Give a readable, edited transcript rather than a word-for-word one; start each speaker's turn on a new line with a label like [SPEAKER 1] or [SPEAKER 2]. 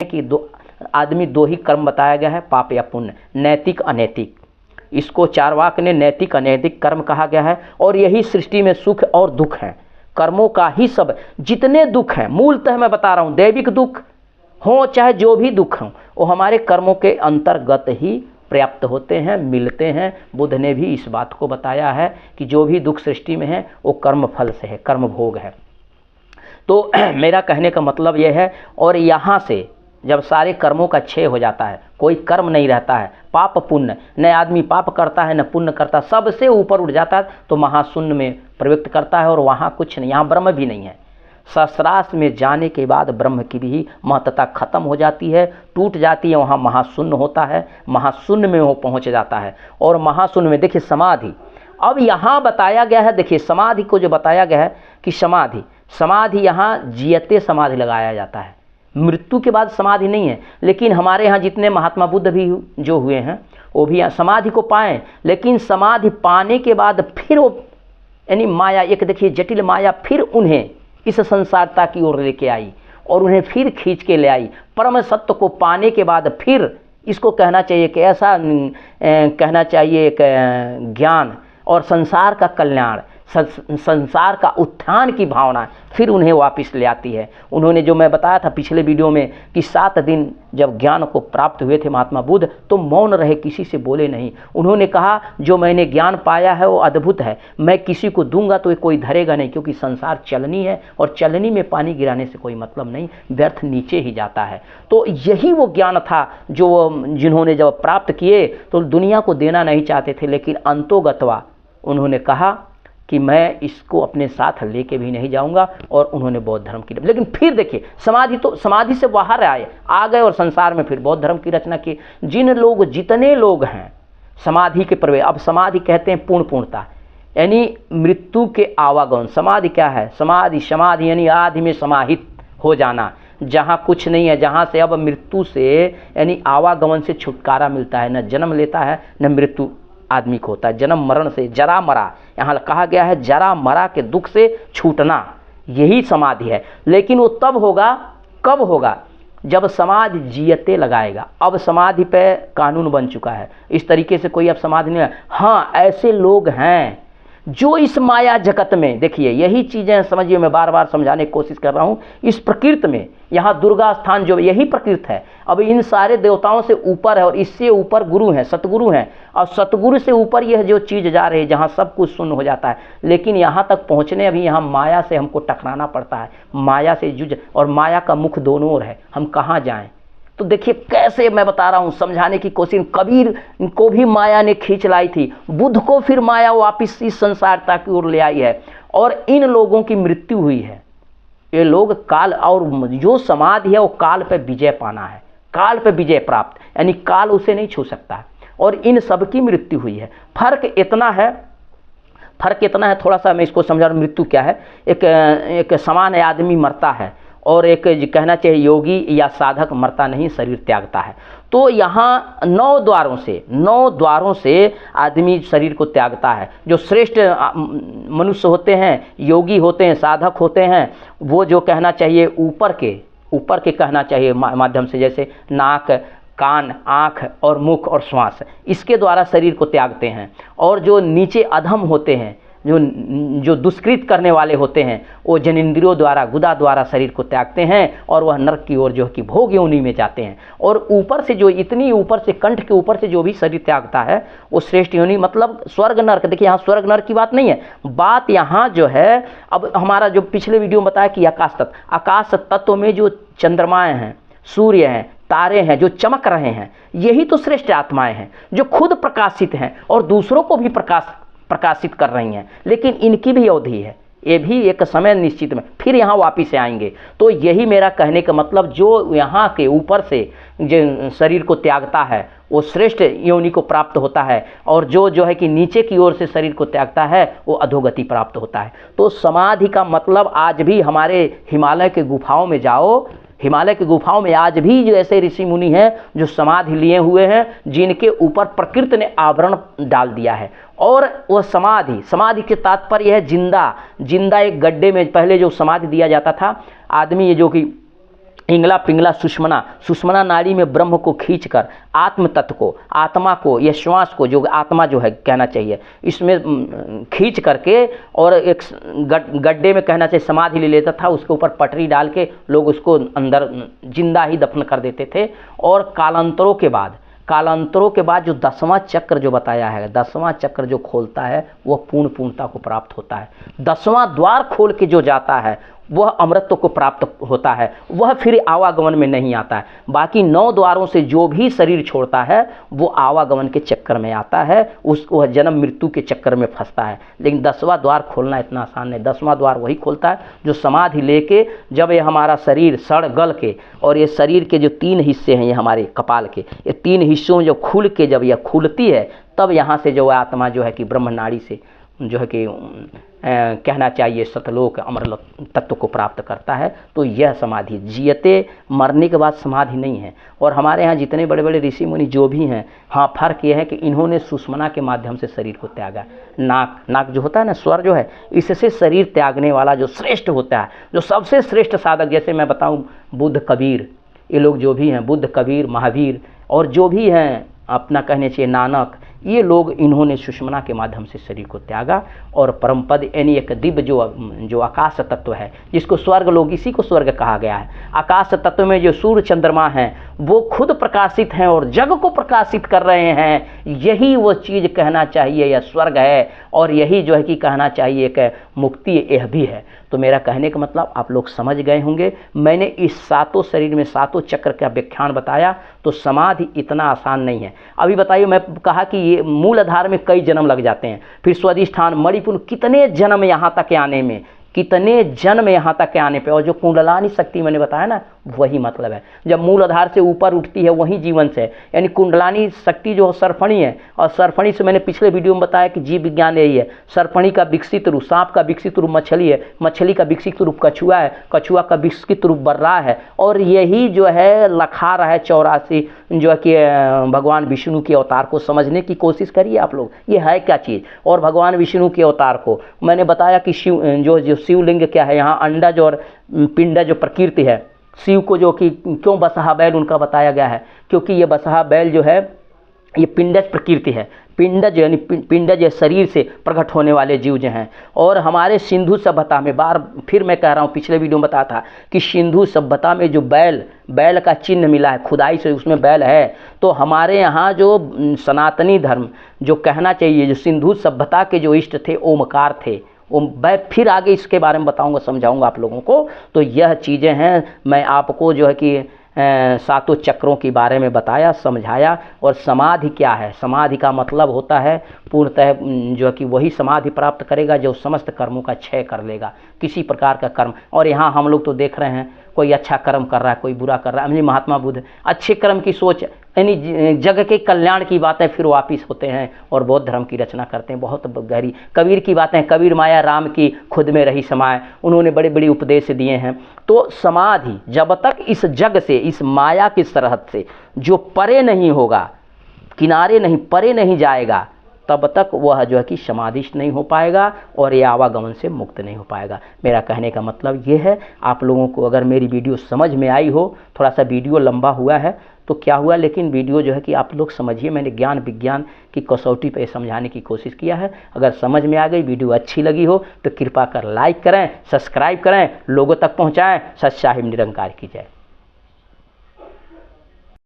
[SPEAKER 1] कि आदमी दो ही कर्म बताया गया है, पाप या पुण्य, नैतिक अनैतिक। इसको चारवाक ने नैतिक अनैतिक कर्म कहा गया है। और यही सृष्टि में सुख और दुख है, कर्मों का ही सब जितने दुख हैं, मूलतः मैं बता रहा हूँ, दैविक दुख हो चाहे जो भी दुख हो, वो हमारे कर्मों के अंतर्गत ही पर्याप्त होते हैं, मिलते हैं। बुद्ध ने भी इस बात को बताया है कि जो भी दुख सृष्टि में है वो कर्म फल से है, कर्म भोग है। तो मेरा कहने का मतलब यह है। और यहाँ से जब सारे कर्मों का क्षय हो जाता है, कोई कर्म नहीं रहता है, पाप पुण्य, न आदमी पाप करता है न पुण्य करता, सबसे ऊपर उठ जाता है, तो महाशून्य में प्रवृत्त करता है। और वहाँ कुछ नहीं, यहाँ ब्रह्म भी नहीं है। सहस्रार्थ में जाने के बाद ब्रह्म की भी महत्ता खत्म हो जाती है, टूट जाती है, वहाँ महाशून्य होता है, महाशून्य में वो पहुँच जाता है। और महाशून्य में देखिए समाधि, अब यहाँ बताया गया है, देखिए समाधि को जो बताया गया है कि समाधि यहाँ जियते समाधि लगाया जाता है, मृत्यु के बाद समाधि नहीं है। लेकिन हमारे यहाँ जितने महात्मा बुद्ध भी जो हुए हैं वो भी समाधि को पाए, लेकिन समाधि पाने के बाद फिर वो यानी माया, एक देखिए जटिल माया फिर उन्हें इस संसारता की ओर लेके आई और उन्हें फिर खींच के ले आई। परम सत्य को पाने के बाद फिर इसको कहना चाहिए कि ऐसा कहना चाहिए एक ज्ञान और संसार का कल्याण, संसार का उत्थान की भावना फिर उन्हें वापस ले आती है। उन्होंने जो मैं बताया था पिछले वीडियो में कि 7 दिन जब ज्ञान को प्राप्त हुए थे महात्मा बुद्ध, तो मौन रहे, किसी से बोले नहीं। उन्होंने कहा जो मैंने ज्ञान पाया है वो अद्भुत है, मैं किसी को दूंगा तो कोई धरेगा नहीं, क्योंकि संसार चलनी है और चलनी में पानी गिराने से कोई मतलब नहीं, व्यर्थ नीचे ही जाता है। तो यही वो ज्ञान था जो जिन्होंने जब प्राप्त किए तो दुनिया को देना नहीं चाहते थे, लेकिन अंतोगत्वा उन्होंने कहा कि मैं इसको अपने साथ लेके भी नहीं जाऊंगा, और उन्होंने बौद्ध धर्म की। लेकिन फिर देखिए समाधि से बाहर आ गए और संसार में फिर बौद्ध धर्म की रचना की। जितने लोग हैं समाधि के प्रवेश, अब समाधि कहते हैं पूर्णता, यानी मृत्यु के आवागमन। समाधि क्या है? समाधि यानी आदि में समाहित हो जाना, जहाँ कुछ नहीं है, जहाँ से अब मृत्यु से यानी आवागमन से छुटकारा मिलता है, न जन्म लेता है न मृत्यु आदमी को होता है। जन्म मरण से, जरा मरा, यहाँ कहा गया है जरा मरा के दुख से छूटना, यही समाधि है। लेकिन वो तब होगा, कब होगा? जब समाधि जियते लगाएगा। अब समाधि पे कानून बन चुका है, इस तरीके से कोई अब समाधि नहीं है। हाँ, ऐसे लोग हैं जो इस माया जगत में, देखिए यही चीज़ें समझिए, मैं बार बार समझाने की कोशिश कर रहा हूँ। इस प्रकृति में, यहाँ दुर्गा स्थान जो यही प्रकृति है, अब इन सारे देवताओं से ऊपर है और इससे ऊपर गुरु हैं, सतगुरु हैं, और सतगुरु से ऊपर यह जो चीज़ जा रही है जहाँ सब कुछ शून्य हो जाता है। लेकिन यहाँ तक पहुँचने अभी यहाँ माया से हमको टकराना पड़ता है, माया से जुझ, और माया का मुख दोनों ओर है, हम कहाँ जाएँ? तो देखिए कैसे मैं बता रहा हूँ, समझाने की कोशिश। कबीर को भी माया ने खींच लाई थी, बुद्ध को फिर माया वापिस इस संसारता की ओर ले आई है, और इन लोगों की मृत्यु हुई है। ये लोग काल, और जो समाधि है वो काल पे विजय पाना है, काल पे विजय प्राप्त, यानी काल उसे नहीं छू सकता, और इन सब की मृत्यु हुई है। फर्क इतना है, थोड़ा सा मैं इसको समझा। मृत्यु क्या है? एक सामान्य आदमी मरता है, और एक कहना चाहिए योगी या साधक मरता नहीं, शरीर त्यागता है। तो यहाँ 9 द्वारों से आदमी शरीर को त्यागता है। जो श्रेष्ठ मनुष्य होते हैं, योगी होते हैं, साधक होते हैं, वो जो कहना चाहिए ऊपर के कहना चाहिए माध्यम से, जैसे नाक, कान, आँख और मुख और श्वास, इसके द्वारा शरीर को त्यागते हैं। और जो नीचे अधम होते हैं, जो दुष्कृत करने वाले होते हैं, वो जनेंद्रियों द्वारा, गुदा द्वारा शरीर को त्यागते हैं, और वह नरक की ओर जो कि भोग योनि में जाते हैं। और ऊपर से जो इतनी ऊपर से, कंठ के ऊपर से जो भी शरीर त्यागता है वो श्रेष्ठ योनि, मतलब स्वर्ग नरक। देखिए यहाँ स्वर्ग नरक की बात नहीं है, बात यहाँ जो है, अब हमारा जो पिछले वीडियो में बताया कि आकाश तत्व में जो चंद्रमाएँ हैं, सूर्य हैं, तारे हैं, जो चमक रहे हैं, यही तो श्रेष्ठ आत्माएं हैं, जो खुद प्रकाशित हैं और दूसरों को भी प्रकाशित कर रही हैं। लेकिन इनकी भी अवधि है, ये भी एक समय निश्चित में फिर यहाँ वापिस आएंगे। तो यही मेरा कहने का मतलब, जो यहाँ के ऊपर से जो शरीर को त्यागता है वो श्रेष्ठ योनि को प्राप्त होता है, और जो है कि नीचे की ओर से शरीर को त्यागता है वो अधोगति प्राप्त होता है। तो समाधि का मतलब, आज भी हमारे हिमालय के गुफाओं में जाओ, हिमालय की गुफाओं में आज भी जो ऐसे ऋषि मुनि हैं जो समाधि लिए हुए हैं, जिनके ऊपर प्रकृति ने आवरण डाल दिया है। और वह समाधि के तात्पर्य है जिंदा एक गड्ढे में पहले जो समाधि दिया जाता था, आदमी ये जो कि इंगला पिंगला सुषमना, सुषमना नाड़ी में ब्रह्म को खींचकर आत्म तत्व को, आत्मा को, यह श्वास को, जो आत्मा जो है कहना चाहिए, इसमें खींच करके और एक गड्ढे में कहना चाहिए समाधि ले लेता था, उसके ऊपर पटरी डाल के लोग उसको अंदर जिंदा ही दफन कर देते थे। और कालांतरों के बाद जो 10वां चक्र जो बताया है, 10वां चक्र जो खोलता है वह पूर्णता को प्राप्त होता है। 10वां द्वार खोल के जो जाता है वह अमृतत्व को प्राप्त होता है, वह फिर आवागमन में नहीं आता है। बाकी 9 द्वारों से जो भी शरीर छोड़ता है वो आवागमन के चक्कर में आता है, वह जन्म मृत्यु के चक्कर में फंसता है। लेकिन 10वां द्वार खोलना इतना आसान नहीं। 10वां द्वार वही खोलता है जो समाधि लेके, जब ये हमारा शरीर सड़ गल के, और ये शरीर के जो 3 हिस्से हैं, ये हमारे कपाल के, ये 3 हिस्सों में जो खुल के जब यह खुलती है, तब यहाँ से जो आत्मा जो है कि ब्रह्म नाड़ी से जो है कि कहना चाहिए सतलोक अमर तत्व को प्राप्त करता है। तो यह समाधि जियते मरने के बाद समाधि नहीं है। और हमारे यहाँ जितने बड़े बड़े ऋषि मुनि जो भी हैं, हाँ, फर्क यह है कि इन्होंने सुषमना के माध्यम से शरीर को त्यागा। नाक जो होता है ना, स्वर जो है, इससे शरीर त्यागने वाला जो श्रेष्ठ होता है, जो सबसे श्रेष्ठ साधक, जैसे मैं बताऊँ बुद्ध कबीर, ये लोग जो भी हैं, बुद्ध कबीर महावीर और जो भी हैं अपना कहने चाहिए नानक, ये लोग इन्होंने सुषमना के माध्यम से शरीर को त्यागा और परम पद यानी एक दिव्य जो आकाश तत्व है, जिसको स्वर्ग लोग, इसी को स्वर्ग कहा गया है। आकाश तत्व में जो सूर्य चंद्रमा हैं वो खुद प्रकाशित हैं और जग को प्रकाशित कर रहे हैं। यही वो चीज़ कहना चाहिए यह स्वर्ग है, और यही जो है कि कहना चाहिए कि मुक्ति यह भी है। तो मेरा कहने का मतलब आप लोग समझ गए होंगे। मैंने इस 7 शरीर में 7 चक्र का व्याख्यान बताया। तो समाधि इतना आसान नहीं है। अभी बताइए, मैं कहा कि ये मूल आधार में कई जन्म लग जाते हैं, फिर स्वाधिष्ठान मणिपुर, कितने जन्म यहाँ तक आने में, कितने जन्म यहाँ तक के आने पे। और जो कुंडलानी शक्ति मैंने बताया ना, वही मतलब है, जब मूल आधार से ऊपर उठती है वही जीवन से, यानी कुंडलानी शक्ति जो सरफणी है, और सरफणी से मैंने पिछले वीडियो में बताया कि जीव विज्ञान यही है। सरफणी का विकसित रूप सांप का विकसित रूप मछली है, मछली का विकसित रूप कछुआ है, कछुआ का विकसित रूप बर्रा है, और यही जो है लखा रहा है 84 जो है कि भगवान विष्णु के अवतार को समझने की कोशिश करिए आप लोग, ये है क्या चीज़। और भगवान विष्णु के अवतार को मैंने बताया कि शिव जो शिवलिंग क्या है, यहाँ अंडज और पिंडज जो प्रकृति है, शिव को जो कि क्यों बसहा बैल उनका बताया गया है, क्योंकि ये बसहा बैल जो है ये पिंडज प्रकृति है। पिंडज यानी पिंडज शरीर से प्रकट होने वाले जीव जो हैं। और हमारे सिंधु सभ्यता में, फिर मैं कह रहा हूँ, पिछले वीडियो में बताया था कि सिंधु सभ्यता में जो बैल का चिन्ह मिला है खुदाई से, उसमें बैल है। तो हमारे यहाँ जो सनातनी धर्म जो कहना चाहिए, जो सिंधु सभ्यता के जो इष्ट थे ओमकार थे। मैं फिर आगे इसके बारे में बताऊंगा, समझाऊंगा आप लोगों को। तो यह चीज़ें हैं, मैं आपको जो है कि 7 चक्रों के बारे में बताया, समझाया। और समाधि क्या है, समाधि का मतलब होता है पूर्णतः जो है कि वही समाधि प्राप्त करेगा जो समस्त कर्मों का क्षय कर लेगा, किसी प्रकार का कर्म। और यहाँ हम लोग तो देख रहे हैं, कोई अच्छा कर्म कर रहा है, कोई बुरा कर रहा है। महात्मा बुद्ध अच्छे कर्म की सोच, यानी जग के कल्याण की बातें फिर वापिस होते हैं और बौद्ध धर्म की रचना करते हैं, बहुत गहरी। कबीर की बातें, कबीर माया राम की खुद में रही समाये, उन्होंने बड़े बड़े उपदेश दिए हैं। तो समाधि जब तक इस जग से, इस माया की सरहद से जो परे नहीं होगा, किनारे नहीं, परे नहीं जाएगा, तब तक वह जो है कि समाधिष्ट नहीं हो पाएगा और ये आवागमन से मुक्त नहीं हो पाएगा। मेरा कहने का मतलब ये है, आप लोगों को अगर मेरी वीडियो समझ में आई हो, थोड़ा सा वीडियो लंबा हुआ है तो क्या हुआ, लेकिन वीडियो जो है कि आप लोग समझिए, मैंने ज्ञान विज्ञान की कसौटी पे समझाने की कोशिश किया है। अगर समझ में आ गई, वीडियो अच्छी लगी हो तो कृपा कर लाइक करें, सब्सक्राइब करें, लोगों तक पहुँचाएँ। सत साहिब निरंकार की जय।